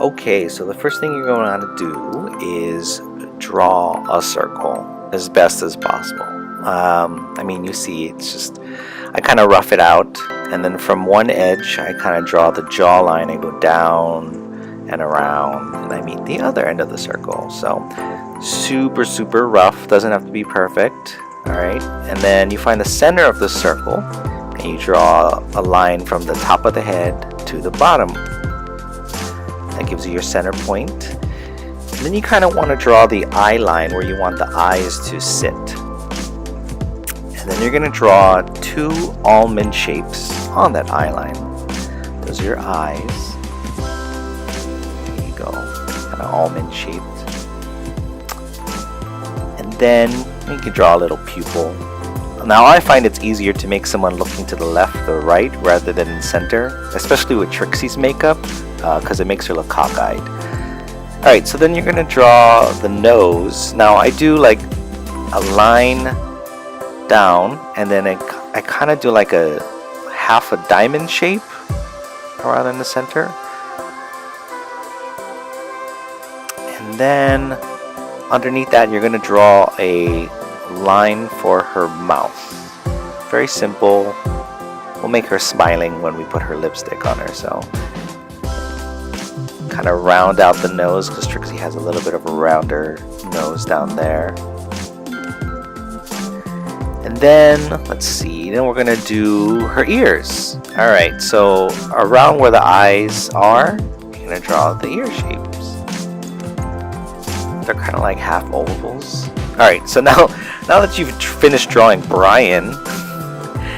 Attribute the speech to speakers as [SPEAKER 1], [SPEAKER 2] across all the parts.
[SPEAKER 1] Okay, so the first thing you're going to do is draw a circle as best as possible. I mean, you see, it's just, I kind of rough it out, and then from one edge, I kind of draw the jawline and go down and around, and I meet the other end of the circle. So, super rough, doesn't have to be perfect. Alright, and then you find the center of the circle, and you draw a line from the top of the head to the bottom. That gives you your center point. And then you kind of want to draw the eye line where you want the eyes to sit. And then you're going to draw two almond shapes on that eye line. Those are your eyes. There you go. Kind of almond shaped. And then you can draw a little pupil. Now I find it's easier to make someone looking to the left or right rather than in center, especially with Trixie's makeup, because it makes her look cockeyed. Alright, so then you're going to draw the nose. Now I do like a line down, and then I kind of do like a half a diamond shape around in the center. And then underneath that you're going to draw a line for her mouth. Very simple. We'll make her smiling when we put her lipstick on her, so kind of round out the nose because Trixie has a little bit of a rounder nose down there. And then let's see, then we're gonna do her ears. Alright, so around where the eyes are, you're gonna draw the ear shapes. They're kind of like half ovals. Alright, so now that you've finished drawing Brian,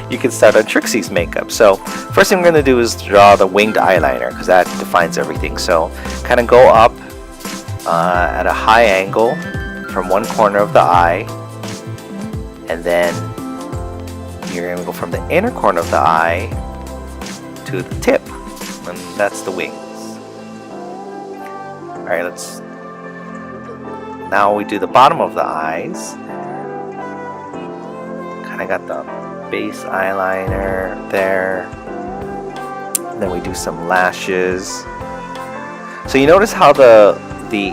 [SPEAKER 1] you can start on Trixie's makeup. So first thing we're going to do is draw the winged eyeliner, because that defines everything. So kind of go up at a high angle from one corner of the eye, and then you're going to go from the inner corner of the eye to the tip, and that's the wings. Alright, now we do the bottom of the eyes. Kind of got the base eyeliner there. Then we do some lashes. So you notice how the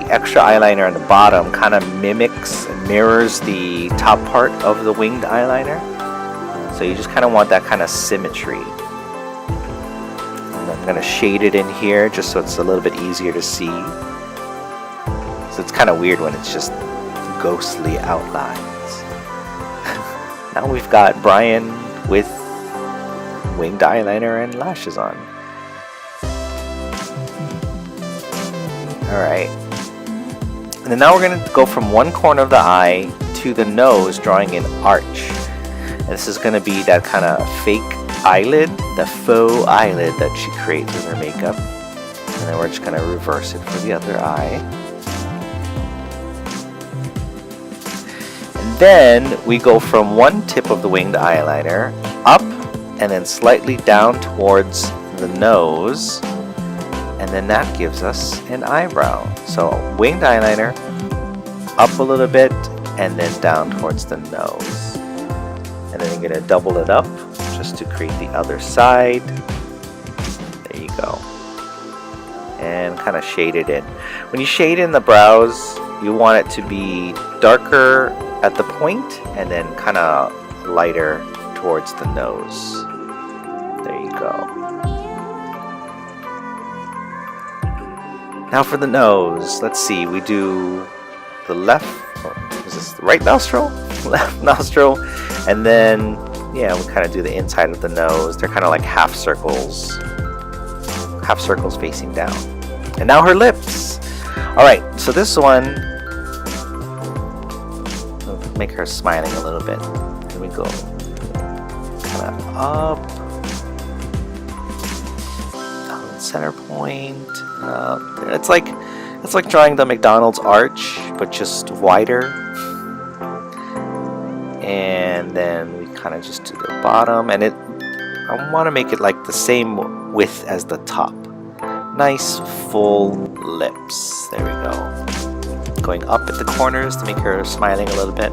[SPEAKER 1] extra eyeliner on the bottom kind of mimics and mirrors the top part of the winged eyeliner. So you just kind of want that kind of symmetry. And I'm going to shade it in here just so it's a little bit easier to see. So it's kind of weird when it's just ghostly outlines. Now we've got Brian with winged eyeliner and lashes on. Alright. And then now we're going to go from one corner of the eye to the nose, drawing an arch. And this is going to be that kind of fake eyelid, the faux eyelid that she creates with her makeup. And then we're just going to reverse it for the other eye. Then we go from one tip of the winged eyeliner up and then slightly down towards the nose, and then that gives us an eyebrow. So winged eyeliner up a little bit and then down towards the nose, and then you're going to double it up just to create the other side. There you go. And kind of shade it in. When you shade in the brows, you want it to be darker at the point and then kind of lighter towards the nose. There you go. Now for the nose, let's see, we do the left, or is this the right nostril? Left nostril, and then yeah, we kind of do the inside of the nose. They're kind of like half circles facing down. And now her lips. Alright, so this one, make her smiling a little bit. Here we go. Kind of up. Down the center point. It's like drawing the McDonald's arch, but just wider. And then we kind of just do the bottom, and I want to make it like the same width as the top. Nice full lips. There we go. Going up at the corners to make her smiling a little bit.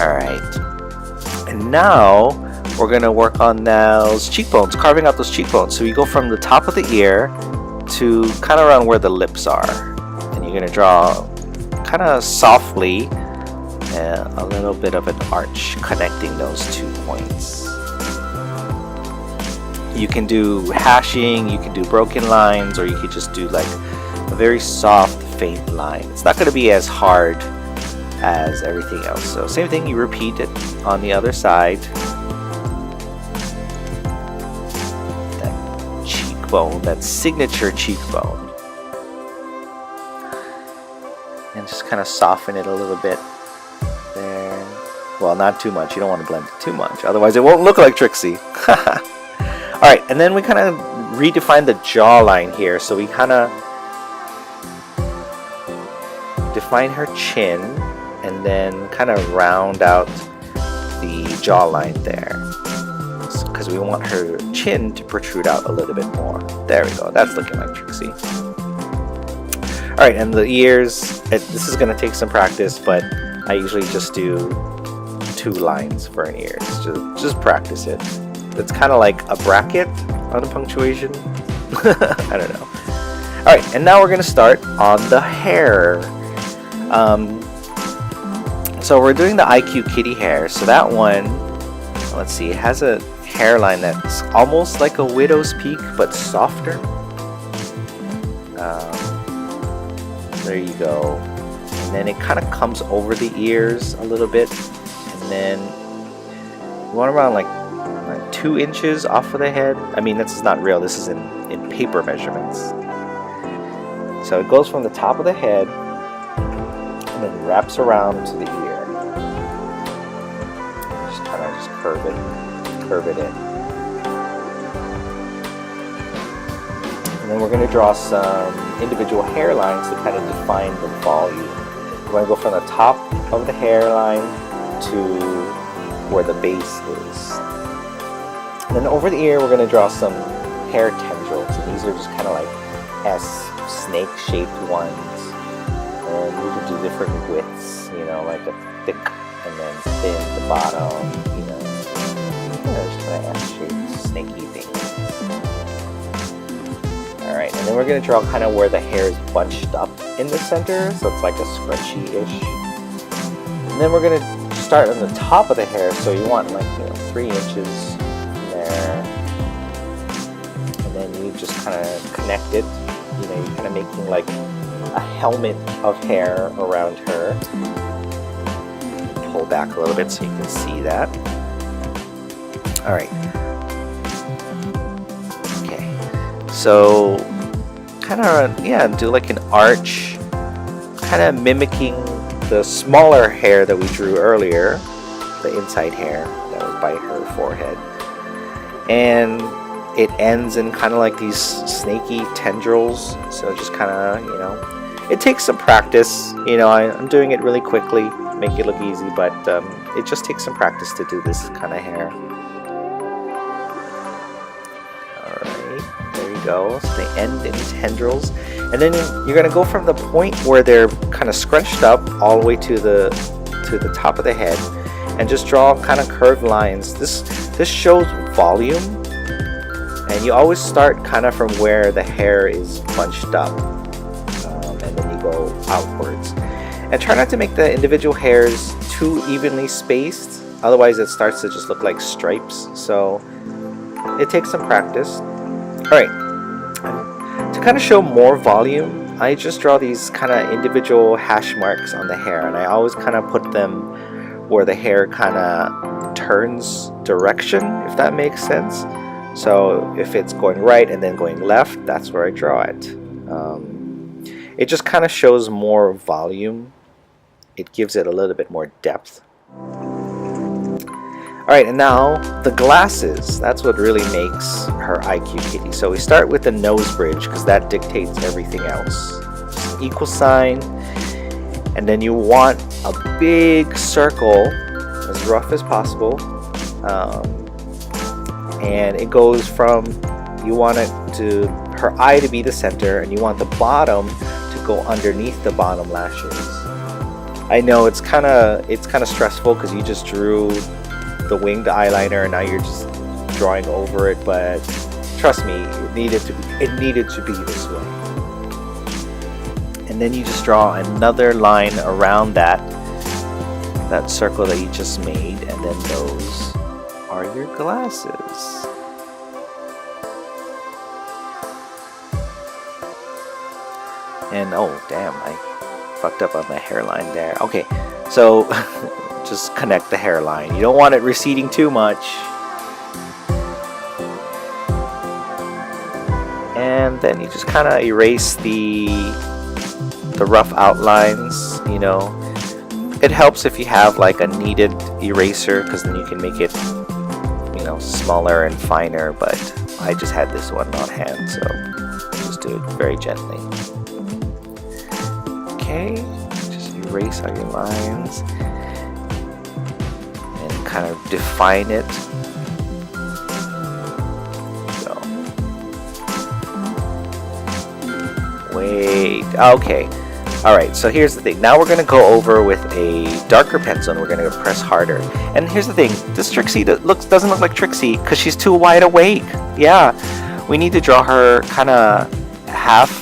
[SPEAKER 1] Alright. And now we're going to work on those cheekbones, carving out those cheekbones. So we go from the top of the ear to kind of around where the lips are, and you're going to draw kind of softly a little bit of an arch connecting those 2 points. You can do hashing, you can do broken lines, or you could just do like a very soft faint line. It's not going to be as hard as everything else. So same thing, you repeat it on the other side. That cheekbone, that signature cheekbone. And just kind of soften it a little bit there. Well, not too much. You don't want to blend it too much, otherwise it won't look like Trixie. Alright, and then we kind of redefine the jawline here. So we kind of define her chin and then kind of round out the jawline there, because we want her chin to protrude out a little bit more. There we go. That's looking like Trixie. Alright, and the ears, this is going to take some practice, but I usually just do 2 lines for an ear. Just practice it. It's kind of like a bracket on the punctuation. I don't know. Alright, and now we're going to start on the hair. So we're doing the IQ Kitty hair. So that one, let's see, it has a hairline that's almost like a widow's peak, but softer. There you go. And then it kind of comes over the ears a little bit. And then you want around like 2 inches off of the head. I mean, this is not real. This is in paper measurements. So it goes from the top of the head and then wraps around to the ear. Just kind of curve it in. And then we're going to draw some individual hairlines to kind of define the volume. We're going to go from the top of the hairline to where the base is. And then over the ear, we're going to draw some hair tendrils. And these are just kind of like snake-shaped ones. And we can do different widths, you know, like a thick and then thin at the bottom, you know. Just kind of S-shaped, snaky things. Alright, and then we're going to draw kind of where the hair is bunched up in the center, so it's like a scrunchy-ish. And then we're going to start on the top of the hair, so you want like, 3 inches there. And then you just kind of connect it. You're kind of making like a helmet of hair around her. Pull back a little bit so you can see that. Alright. So kind of, do like an arch, kind of mimicking the smaller hair that we drew earlier, the inside hair that was by her forehead. And it ends in kind of like these snaky tendrils. So just kind of, it takes some practice. I'm doing it really quickly, make it look easy, but it just takes some practice to do this kind of hair. Go. So they end in tendrils, and then you're going to go from the point where they're kind of scrunched up all the way to the top of the head, and just draw kind of curved lines. This shows volume, and you always start kind of from where the hair is bunched up, and then you go outwards. And try not to make the individual hairs too evenly spaced, otherwise it starts to just look like stripes. So it takes some practice. Alright, to kind of show more volume, I just draw these kind of individual hash marks on the hair, and I always kind of put them where the hair kind of turns direction, if that makes sense. So if it's going right and then going left, that's where I draw it. It just kind of shows more volume. It gives it a little bit more depth. Alright, and now the glasses. That's what really makes her IQ Kitty. So we start with the nose bridge because that dictates everything else. Equal sign, and then you want a big circle, as rough as possible. And it goes from, you want her eye to be the center, and you want the bottom to go underneath the bottom lashes. I know it's kind of stressful because you just drew the winged eyeliner and now you're just drawing over it, but trust me, it needed to be this way. And then you just draw another line around that circle that you just made, and then those are your glasses. And oh damn, I fucked up on my hairline there. Okay, so just connect the hairline. You don't want it receding too much. And then you just kind of erase the rough outlines, you know. It helps if you have like a kneaded eraser, because then you can make it, you know, smaller and finer, but I just had this one on hand, so just do it very gently. Okay, just erase all your lines and kind of define it. So, wait, okay. Alright, so here's the thing. Now we're going to go over with a darker pencil and we're going to press harder. And here's the thing. This Trixie doesn't look like Trixie because she's too wide awake. Yeah, we need to draw her kind of half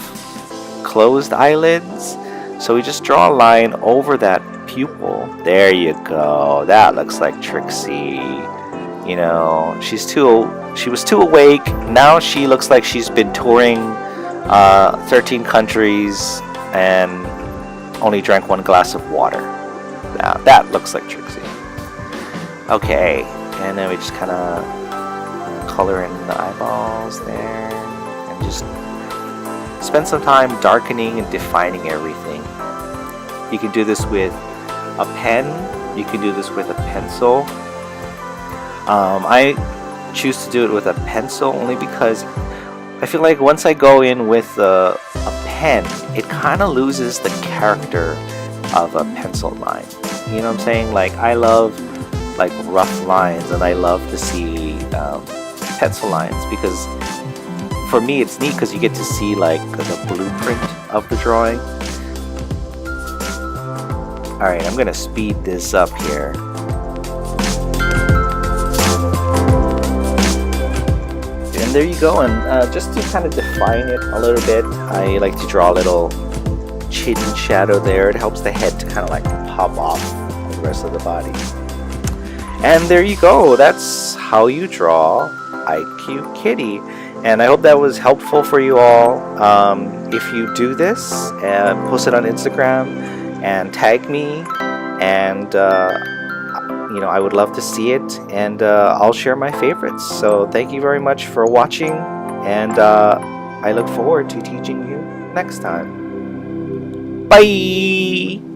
[SPEAKER 1] closed eyelids. So we just draw a line over that pupil. There you go. That looks like Trixie. You know, she was too awake. Now she looks like she's been touring 13 countries and only drank 1 glass of water. Now that looks like Trixie. Okay, and then we just kind of color in the eyeballs there and just spend some time darkening and defining everything. You can do this with a pen, you can do this with a pencil. I choose to do it with a pencil only because I feel like once I go in with a pen, it kind of loses the character of a pencil line. You know what I'm saying? Like, I love like rough lines, and I love to see pencil lines because for me it's neat because you get to see like the blueprint of the drawing. Alright, I'm gonna speed this up here. And there you go, and just to kind of define it a little bit, I like to draw a little chin shadow there. It helps the head to kind of like pop off the rest of the body. And there you go, that's how you draw IQ Kitty. And I hope that was helpful for you all. If you do this, post it on Instagram and tag me, and you know, I would love to see it, and I'll share my favorites. So thank you very much for watching, and I look forward to teaching you next time. Bye!